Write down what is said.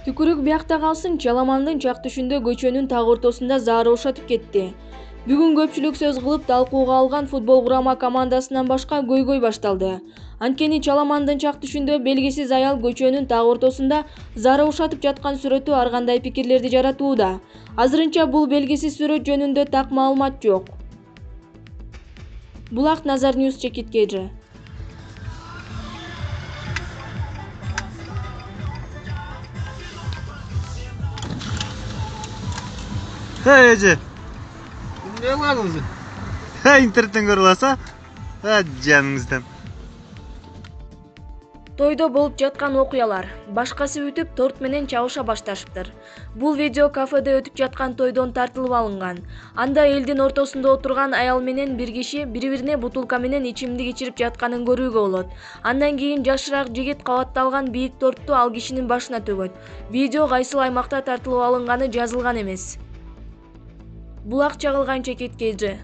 Түкүрүк биякта калсын, Чаламандын чак түшүндө көчөнүн так ортосунда заара ушатып кетти. Бүгүн көпчүлүк сөз кылып талкууга алган футбол курама командасынан башка көйгөй башталды. Анткени Чаламандын чак түшүндө белгисиз аял көчөнүн так ортосунда заара ушатып жаткан сүрөтү ар кандай пикирлерди жаратууда. Азырынча бул белгисиз сүрөт жөнүндө так маалымат жок. Булак Назар Ньюс чекиткежи. Hey Ece. Ne var özü? İnternetten görüp alsa. Canınızdan. Тойдо болуп жаткан окуялар. Башкасы бүтүп, торт менен чабыша башташыптыр. Бул видео кафеде өтүп жаткан тойдон тартылып алынган. Анда элдин ортосунда отурган аял менен бир киши бири-бирине бутулка менен ичимдик ичирип жатканын көрүүгө болот. Андан кийин жашыраак жигит кабатталган бийик тортту ал кишинин башына төгөт. Видео кайсыл аймакта тартылып алынганы жазылган эмес. Булак чагылган чекиткежи.